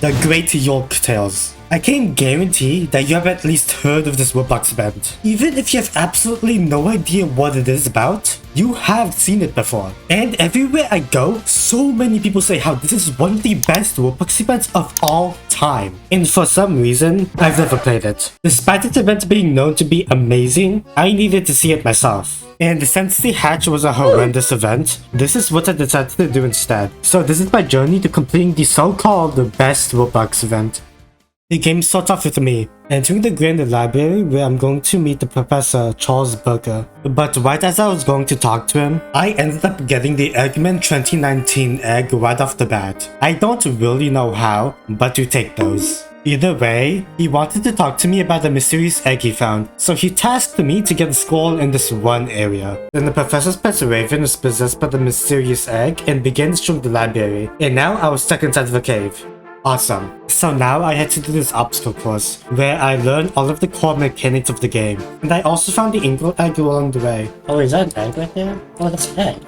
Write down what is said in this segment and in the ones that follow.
the Great Yolktales. I can guarantee that you have at least heard of this Roblox event. Even if you have absolutely no idea what it is about, you have seen it before. And everywhere I go, so many people say how this is one of the best Roblox events of all time. And for some reason, I've never played it. Despite this event being known to be amazing, I needed to see it myself. And since the hatch was a horrendous event, this is what I decided to do instead. So this is my journey to completing the so-called best Roblox event. The game starts off with me entering the Grand Library where I'm going to meet the Professor Charles Burger. But right as I was going to talk to him, I ended up getting the Eggman 2019 egg right off the bat. I don't really know how, but you take those. Either way, he wanted to talk to me about the mysterious egg he found, so he tasked me to get a scroll in this one area. Then the professor's pet Raven is possessed by the mysterious egg and began destroying the library, and now I was stuck inside of a cave. Awesome. So now I had to do this obstacle course, where I learned all of the core mechanics of the game. And I also found the Ingo egg along the way. Oh, is that an egg right there? Oh, that's an egg.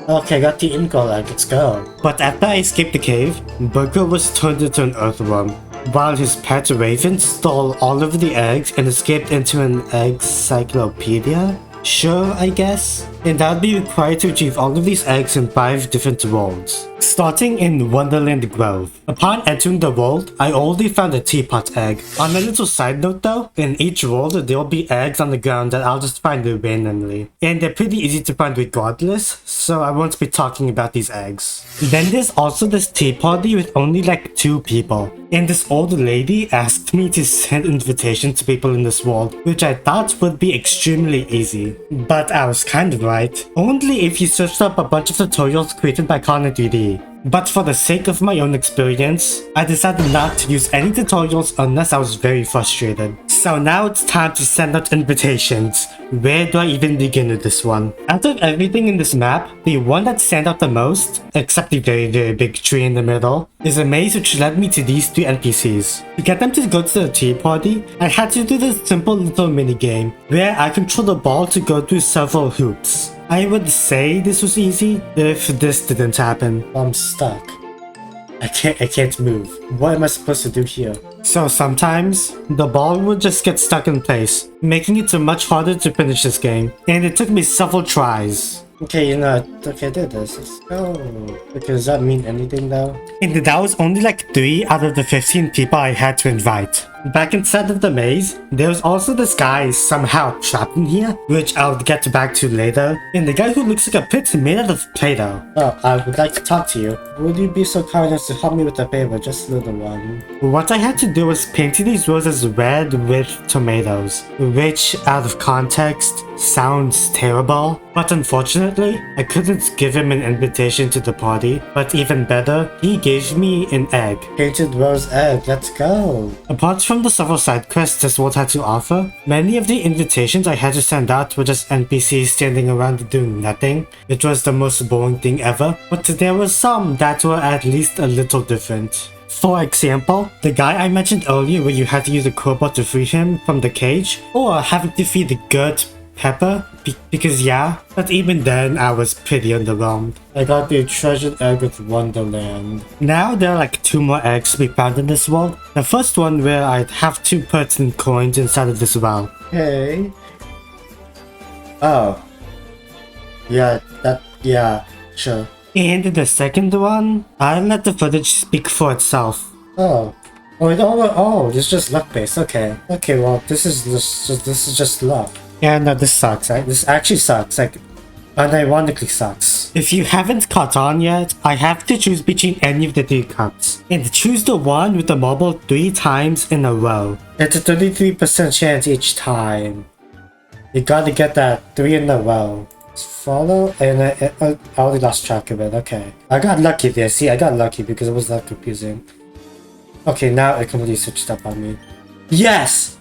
Okay, got the Ingo egg, let's go. But after I escaped the cave, Burger was turned into an earthworm, while his pet Raven stole all of the eggs and escaped into an egg cyclopedia? Sure, I guess. And I'll be required to achieve all of these eggs in 5 different worlds. Starting in Wonderland Grove. Upon entering the world, I already found a teapot egg. On a little side note though, in each world there will be eggs on the ground that I'll just find randomly. And they're pretty easy to find regardless, so I won't be talking about these eggs. Then there's also this tea party with only like 2 people. And this old lady asked me to send invitations to people in this world, which I thought would be extremely easy. But I was kind of right. Only if you searched up a bunch of tutorials created by Canal 3D. But for the sake of my own experience, I decided not to use any tutorials unless I was very frustrated. So now it's time to send out invitations. Where do I even begin with this one? Out of everything in this map, the one that stands out the most, except the very big tree in the middle, is a maze which led me to these 2 NPCs. To get them to go to the tea party, I had to do this simple little mini game where I control the ball to go through several hoops. I would say this was easy if this didn't happen. I'm stuck. I can't move. What am I supposed to do here? So sometimes, the ball would just get stuck in place, making it so much harder to finish this game. And it took me several tries. Okay, you know, okay, there it is. Let's go. Okay, does that mean anything though? And that was only like 3 out of the 15 people I had to invite. Back inside of the maze, there's also this guy somehow trapped in here, which I'll get back to later. And the guy who looks like a pit made out of Play-Doh. Oh, I would like to talk to you. Would you be so kind as to help me with a favor, just a little one? What I had to do was paint these roses red with tomatoes, which out of context sounds terrible. But unfortunately, I couldn't give him an invitation to the party. But even better, he gave me an egg. Painted rose egg, let's go. Apart from the several side quests this world had to offer, many of the invitations I had to send out were just NPCs standing around doing nothing. It was the most boring thing ever, but there were some that were at least a little different. For example, the guy I mentioned earlier where you had to use a crowbar to free him from the cage, or having to feed the good Pepper, because yeah, but even then I was pretty underwhelmed. I got the treasured egg of Wonderland. Now there are like 2 more eggs to be found in this world. The first one where I'd have to put some coins inside of this well. Hey. Oh. Yeah, sure. And the second one, I'll let the footage speak for itself. Oh, this is just luck based, okay. Okay, well, this is just luck. Yeah, no, this sucks. This actually sucks. Like, unironically sucks. If you haven't caught on yet, I have to choose between any of the 3 cups. And choose the one with the marble 3 times in a row. It's a 33% chance each time. You gotta get that 3 in a row. Follow, and I already lost track of it. Okay. I got lucky there. See, I got lucky because it was that confusing. Okay, now it completely switched up on me. Yes!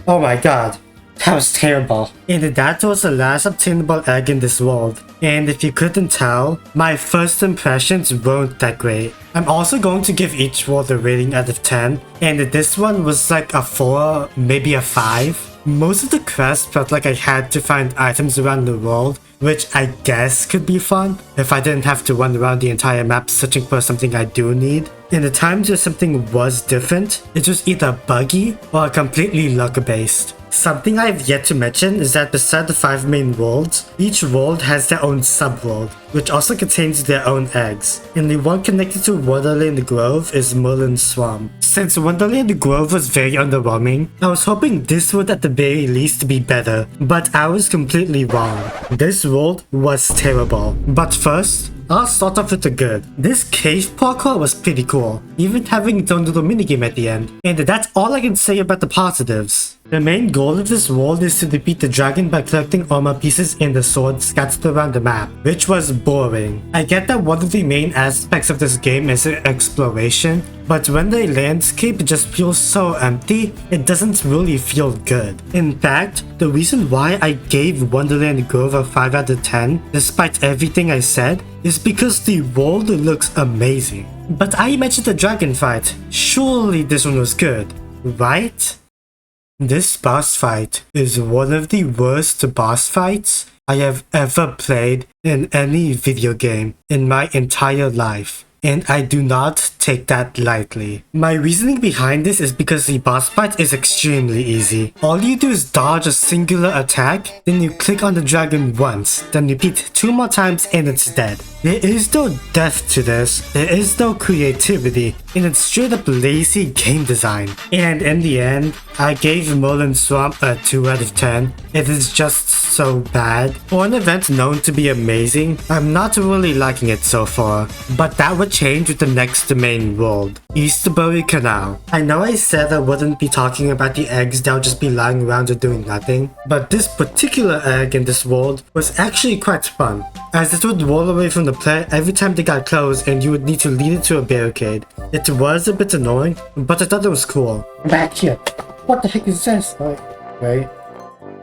Oh my god. That was terrible. And that was the last obtainable egg in this world. And if you couldn't tell, my first impressions weren't that great. I'm also going to give each world a rating out of 10. And this one was like a 4, maybe a 5. Most of the quests felt like I had to find items around the world which I guess could be fun if I didn't have to run around the entire map searching for something I do need. In the times where something was different, it was either buggy or completely luck-based. Something I've yet to mention is that beside the 5 main worlds, each world has their own sub-world, which also contains their own eggs, and the one connected to Wonderland Grove is Merlin Swamp. Since Wonderland Grove was very underwhelming, I was hoping this would at the very least be better, but I was completely wrong. This world was terrible. But first, I'll start off with the good. This cave parkour was pretty cool, even having its own little minigame at the end. And that's all I can say about the positives. The main goal of this world is to defeat the dragon by collecting armor pieces and the sword scattered around the map, which was boring. I get that one of the main aspects of this game is exploration, but when the landscape just feels so empty, it doesn't really feel good. In fact, the reason why I gave Wonderland Grove a 5 out of 10, despite everything I said, is because the world looks amazing. But I mentioned the dragon fight. Surely this one was good, right? This boss fight is one of the worst boss fights I have ever played in any video game in my entire life. And I do not take that lightly. My reasoning behind this is because the boss fight is extremely easy. All you do is dodge a singular attack, then you click on the dragon once, then repeat 2 more times and it's dead. There is no depth to this, there is no creativity, and it's straight up lazy game design. And in the end, I gave Merlin Swamp a 2 out of 10. It is just so bad. For an event known to be amazing, I'm not really liking it so far. But that would change with the next main world, Easterbury Canal. I know I said I wouldn't be talking about the eggs that would just be lying around or doing nothing, but this particular egg in this world was actually quite fun, as it would roll away from the player every time they got close and you would need to lead it to a barricade. It was a bit annoying, but I thought it was cool. Back here. What the heck is this? Wait.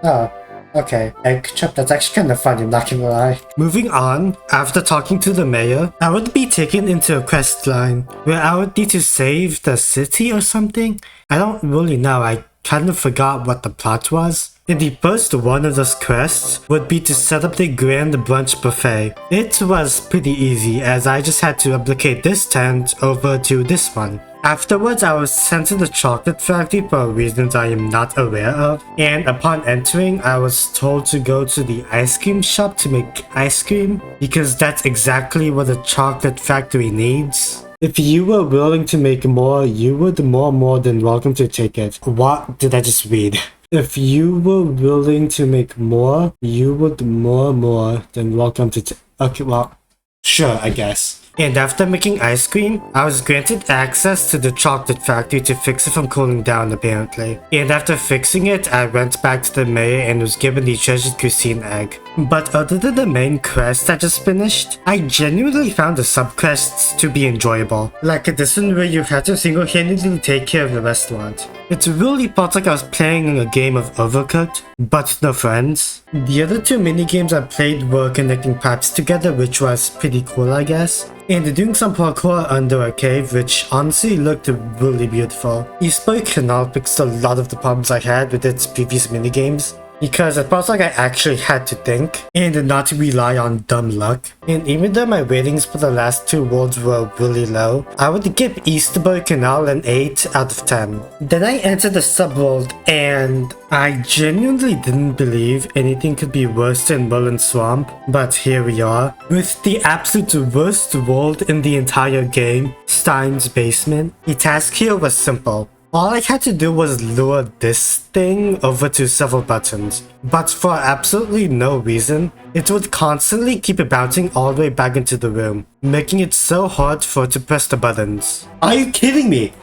Oh. Okay, egg chop, that's actually kind of funny, I'm not gonna lie. Moving on, after talking to the mayor, I would be taken into a quest line where I would need to save the city or something? I don't really know, I kind of forgot what the plot was. And the first one of those quests would be to set up the grand brunch buffet. It was pretty easy as I just had to replicate this tent over to this one. Afterwards, I was sent to the chocolate factory for reasons I am not aware of, and upon entering, I was told to go to the ice cream shop to make ice cream, because that's exactly what a chocolate factory needs. If you were willing to make more, you would more than welcome to take it. What did I just read? If you were willing to make more, you would more than welcome to okay, well, sure, I guess. And after making ice cream, I was granted access to the chocolate factory to fix it from cooling down apparently. And after fixing it, I went back to the mayor and was given the treasured cuisine egg. But other than the main quest I just finished, I genuinely found the subquests to be enjoyable. Like this one where you had to single-handedly take care of the restaurant. It really felt like I was playing a game of Overcooked, but no friends. The other 2 minigames I played were connecting pipes together, which was pretty cool I guess, and doing some parkour under a cave, which honestly looked really beautiful. Easterbury Canal fixed a lot of the problems I had with its previous minigames, because it felt like I actually had to think and not rely on dumb luck. And even though my ratings for the last 2 worlds were really low, I would give Easterbury Canal an 8 out of 10. Then I entered the subworld and I genuinely didn't believe anything could be worse than Merlin Swamp, but here we are, with the absolute worst world in the entire game, Steins Basement. The task here was simple. All I had to do was lure this thing over to several buttons, but for absolutely no reason, it would constantly keep bouncing all the way back into the room, making it so hard for it to press the buttons. Are you kidding me?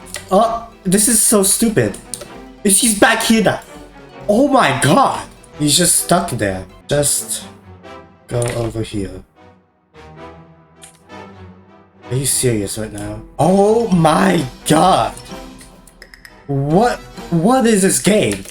This is so stupid. He's back here now. Oh my god! He's just stuck there. Just go over here. Are you serious right now? Oh my god! What is this game?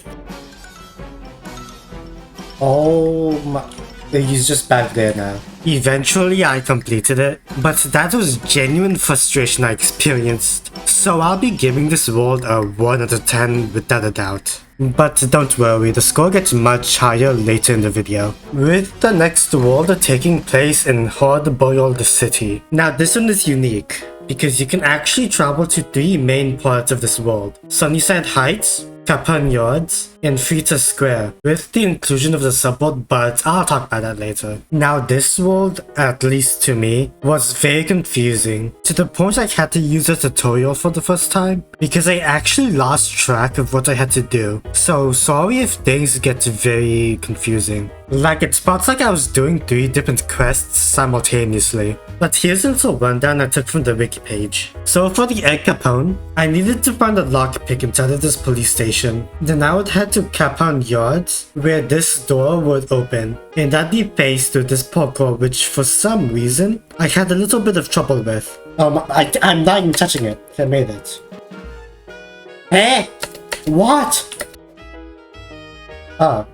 Oh my... He's just back there now. Eventually I completed it, but that was genuine frustration I experienced. So I'll be giving this world a 1 out of 10 without a doubt. But don't worry, the score gets much higher later in the video. With the next world taking place in Horde Bo City. Now this one is unique, because you can actually travel to 3 main parts of this world. Sunnyside Heights, Capone Yards, and Frita Square, with the inclusion of the subworld, but I'll talk about that later. Now this world, at least to me, was very confusing, to the point I had to use a tutorial for the first time, because I actually lost track of what I had to do. So sorry if things get very confusing. Like, it spots like I was doing 3 different quests simultaneously. But here's a little rundown I took from the wiki page. So for the Egg Capone, I needed to find a lockpick inside of this police station. Then I would head to Capone Yards, where this door would open. And I'd be faced with this parkour, which for some reason, I had a little bit of trouble with. I'm not even touching it. I made it. Eh? What? Oh.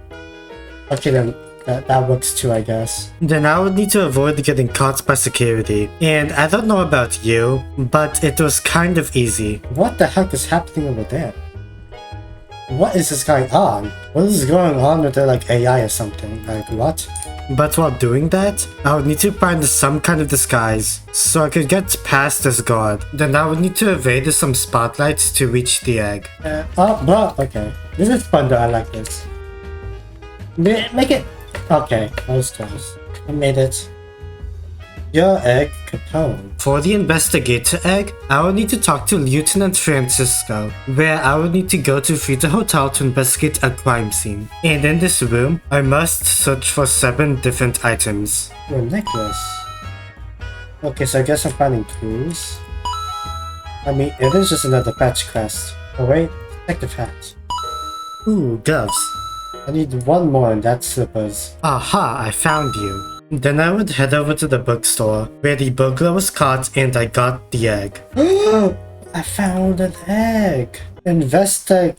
Okay then. That works too, I guess. Then I would need to avoid getting caught by security. And I don't know about you, but it was kind of easy. What the heck is happening over there? What is this going on? What is going on with their like AI or something? Like what? But while doing that, I would need to find some kind of disguise, so I could get past this guard. Then I would need to evade some spotlights to reach the egg. Okay. This is fun though, I like this. Make it... Okay, that was close. I made it. Your egg, Capone. For the investigator egg, I would need to talk to Lieutenant Francisco, where I would need to go to Frita Hotel to investigate a crime scene. And in this room, I must search for 7 different items. Your necklace. Okay, so I guess I'm finding clues. I mean, it is just another patch quest. Oh wait, detective hat. Ooh, gloves. I need one more and that's slippers. Aha, I found you. Then I would head over to the bookstore, where the burglar was caught and I got the egg. I found an egg! Invest egg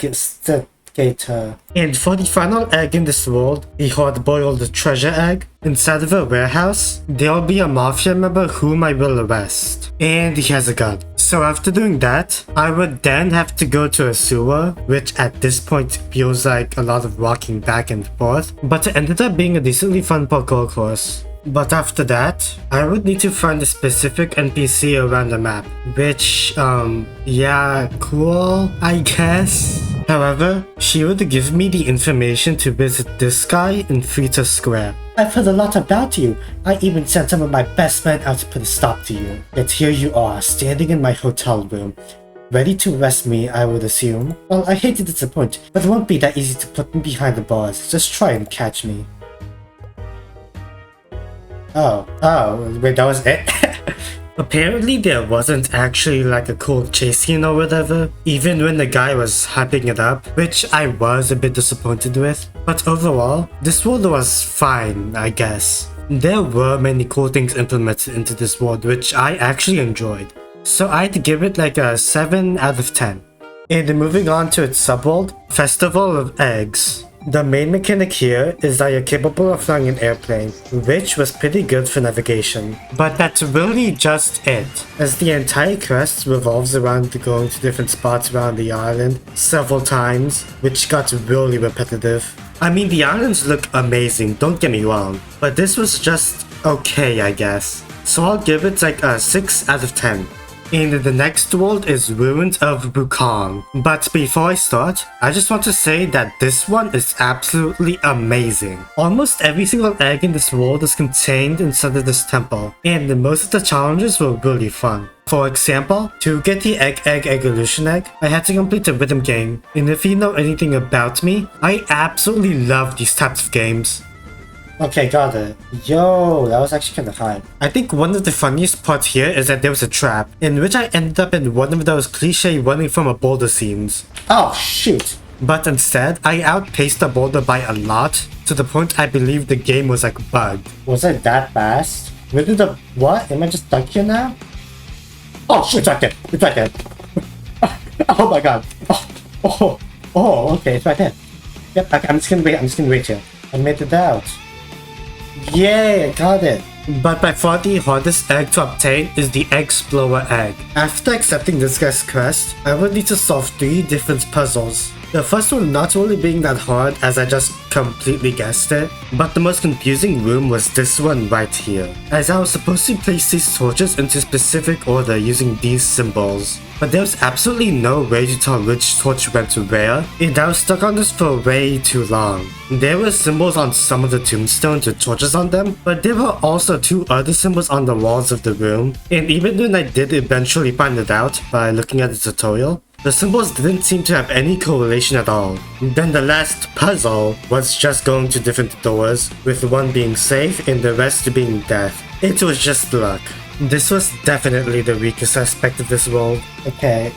investigator. And for the final egg in this world, the Horde boiled treasure egg, inside of a warehouse, there'll be a mafia member whom I will arrest. And he has a gun. So after doing that, I would then have to go to a sewer, which at this point feels like a lot of walking back and forth, but it ended up being a decently fun parkour course. But after that, I would need to find a specific NPC around the map, which, yeah, cool, I guess. However, she would give me the information to visit this guy in Frita Square. I've heard a lot about you. I even sent some of my best men out to put a stop to you. Yet here you are, standing in my hotel room. Ready to arrest me, I would assume. Well, I hate to disappoint, but it won't be that easy to put me behind the bars. Just try and catch me. Oh, wait, that was it? Apparently there wasn't actually like a cool chase scene or whatever, even when the guy was hyping it up, which I was a bit disappointed with. But overall, this world was fine, I guess. There were many cool things implemented into this world, which I actually enjoyed. So I'd give it like a 7 out of 10. And moving on to its subworld, Festival of Eggs. The main mechanic here is that you're capable of flying an airplane, which was pretty good for navigation. But that's really just it, as the entire quest revolves around going to different spots around the island several times, which got really repetitive. I mean, the islands look amazing, don't get me wrong, but this was just okay, I guess. So I'll give it like a 6 out of 10. And the next world is Ruins of Bukong. But before I start, I just want to say that this one is absolutely amazing. Almost every single egg in this world is contained inside of this temple, and most of the challenges were really fun. For example, to get the Egg Evolution Egg, I had to complete the rhythm game, and if you know anything about me, I absolutely love these types of games. Okay, got it. Yo, that was actually kind of hard. I think one of the funniest parts here is that there was a trap, in which I ended up in one of those cliche running from a boulder scenes. Oh, shoot! But instead, I outpaced the boulder by a lot, to the point I believe the game was like bugged. Was it that fast? Really the... what? Am I just stuck here now? Oh, shoot, it's right there! It's right there! Oh my god! Oh, okay, it's right there. Yep, okay, I'm just gonna wait here. I made it out. Yay, I got it! But by far the hardest egg to obtain is the Explorer egg. After accepting this guy's quest, I will need to solve 3 different puzzles. The first one not really being that hard as I just completely guessed it, but the most confusing room was this one right here, as I was supposed to place these torches into specific order using these symbols. But there was absolutely no way to tell which torch went to where, and I was stuck on this for way too long. There were symbols on some of the tombstones with torches on them, but there were also 2 other symbols on the walls of the room, and even when I did eventually find it out by looking at the tutorial, the symbols didn't seem to have any correlation at all. Then the last puzzle was just going to different doors, with one being safe and the rest being death. It was just luck. This was definitely the weakest aspect of this world. Okay.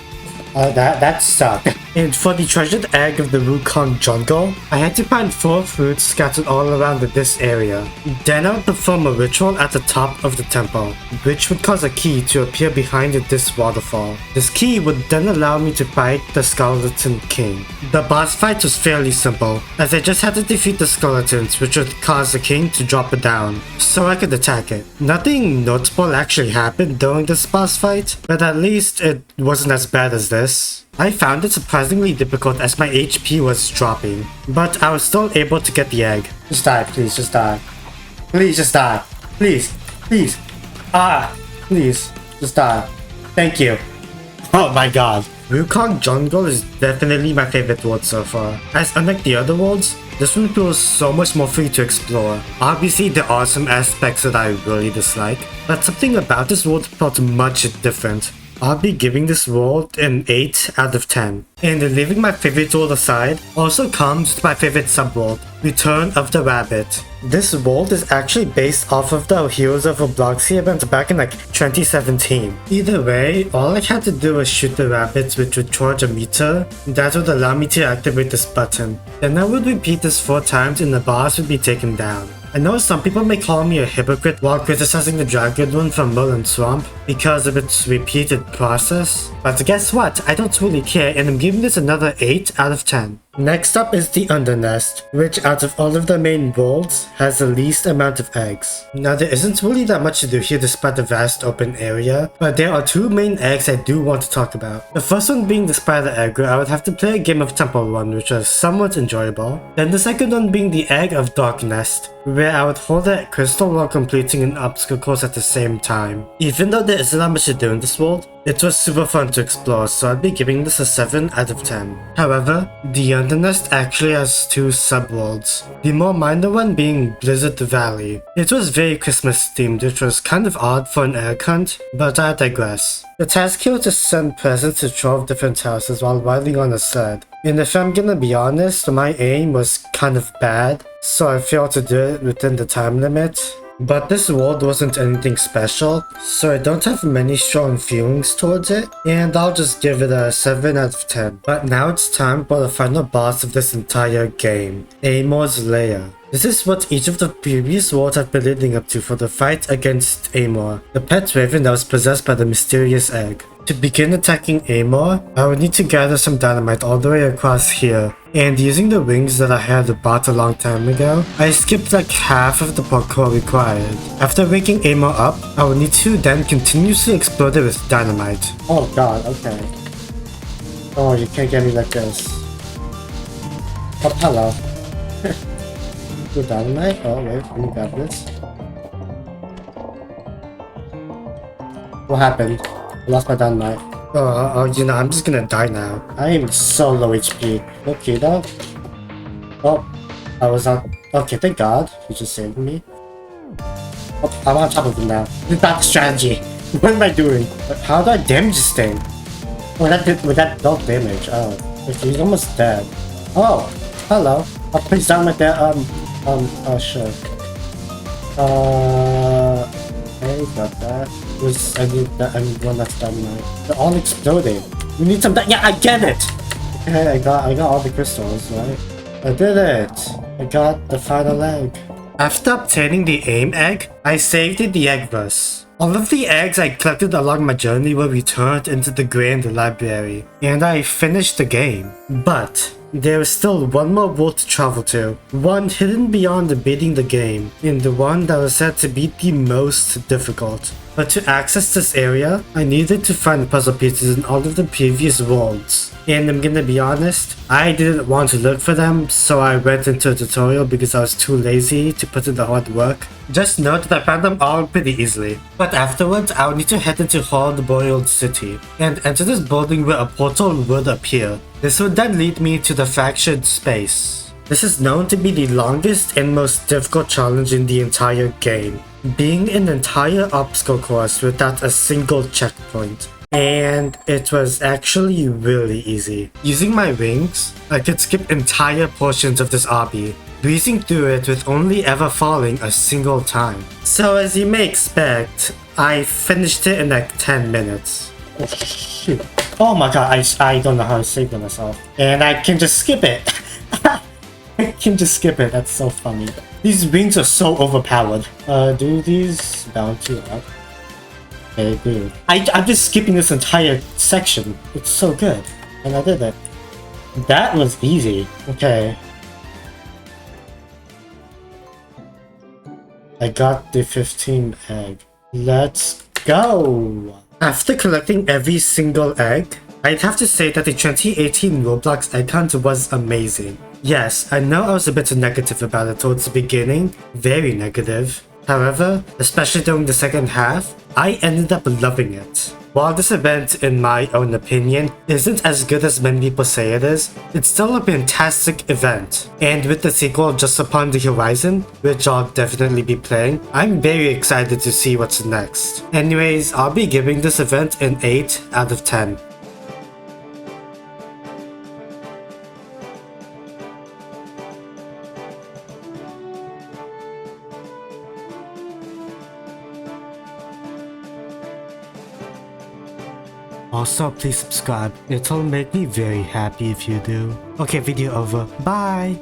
That sucked. And for the treasured egg of the Bukong jungle, I had to find 4 fruits scattered all around this area. Then I would perform a ritual at the top of the temple, which would cause a key to appear behind this waterfall. This key would then allow me to fight the Skeleton King. The boss fight was fairly simple, as I just had to defeat the skeletons, which would cause the king to drop it down, so I could attack it. Nothing notable actually happened during this boss fight, but at least it wasn't as bad as this. I found it surprisingly difficult as my HP was dropping, but I was still able to get the egg. Just die, please, just die. Please, just die. Please, please. Please, just die. Thank you. Oh my god. Bukong Jungle is definitely my favorite world so far, as unlike the other worlds, this one feels so much more free to explore. Obviously there are some aspects that I really dislike, but something about this world felt much different. I'll be giving this world an 8 out of 10. And leaving my favorite world aside, also comes with my favorite subworld, Return of the Rabbit. This world is actually based off of the Heroes of Roblox event back in like 2017. Either way, all I had to do was shoot the rabbits which would charge a meter. That would allow me to activate this button. Then I would repeat this 4 times and the boss would be taken down. I know some people may call me a hypocrite while criticizing the Dragon Rune from Merlin Swamp because of its repeated process, but guess what? I don't really care and I'm giving this another 8 out of 10. Next up is the Undernest, which out of all of the main worlds has the least amount of eggs. Now there isn't really that much to do here despite the vast open area, but there are 2 main eggs I do want to talk about. The first one being the spider egg where I would have to play a game of Temple Run which was somewhat enjoyable. Then the second one being the egg of Dark Nest, where I would hold a crystal while completing an obstacle course at the same time. Even though there isn't that much to do in this world, it was super fun to explore, so I'd be giving this a 7 out of 10. However, the Undernest actually has 2 subworlds, the more minor one being Blizzard Valley. It was very Christmas themed, which was kind of odd for an egg hunt, but I digress. The task here was to send presents to 12 different houses while riding on a sled. And if I'm gonna be honest, my aim was kind of bad, so I failed to do it within the time limit. But this world wasn't anything special, so I don't have many strong feelings towards it, and I'll just give it a 7 out of 10. But now it's time for the final boss of this entire game, Aymor's Lair. This is what each of the previous worlds have been leading up to for the fight against Aymor, the pet raven that was possessed by the mysterious egg. To begin attacking Aymor, I would need to gather some dynamite all the way across here, and using the wings that I had bought a long time ago, I skipped like half of the parkour required. After waking Aymor up, I would need to then continuously explode it with dynamite. Oh god, okay. Oh, you can't get me like this. Oh, hello. Good dynamite? Oh wait, let me grab this. What happened? I lost my dynamite. You know, I'm just gonna die now. I am so low HP. Okay, though. Oh, I was on. Okay, thank God. He just saved me. Oh, I'm on top of him now. This is not the strategy. What am I doing? How do I damage this thing? Oh, that did with that dealt damage. Oh, okay, he's almost dead. Oh, hello. I'll place dynamite there. Sure. Okay, got that. I need one that's dynamite. They're all exploding. We need some yeah, I get it! Okay, I got all the crystals, right? I did it! I got the final egg. After obtaining the aim egg, I saved in the egg verse. All of the eggs I collected along my journey were returned into the Grand Library, and I finished the game. But there is still one more world to travel to, one hidden beyond beating the game, and the one that was said to be the most difficult. But to access this area, I needed to find puzzle pieces in all of the previous worlds. And I'm gonna be honest, I didn't want to look for them, so I went into a tutorial because I was too lazy to put in the hard work. Just note that I found them all pretty easily. But afterwards, I'll need to head into Horde Bo City and enter this building where a portal would appear. This would then lead me to the fractured space. This is known to be the longest and most difficult challenge in the entire game, being an entire obstacle course without a single checkpoint. And it was actually really easy. Using my wings, I could skip entire portions of this obby, breezing through it with only ever falling a single time. So as you may expect, I finished it in like 10 minutes. Oh shoot. Oh my god, I don't know how to save myself. And I can just skip it. I can just skip it, that's so funny. These wings are so overpowered. Do these bounty up? Okay, good. I'm just skipping this entire section. It's so good. And I did it. That was easy. Okay. I got the 15 egg. Let's go! After collecting every single egg, I'd have to say that the 2018 Roblox Egg Hunt was amazing. Yes, I know I was a bit negative about it towards the beginning, very negative. However, especially during the second half, I ended up loving it. While this event, in my own opinion, isn't as good as many people say it is, it's still a fantastic event. And with the sequel just upon the horizon, which I'll definitely be playing, I'm very excited to see what's next. Anyways, I'll be giving this event an 8 out of 10. Also, please subscribe. It'll make me very happy if you do. Okay, video over. Bye!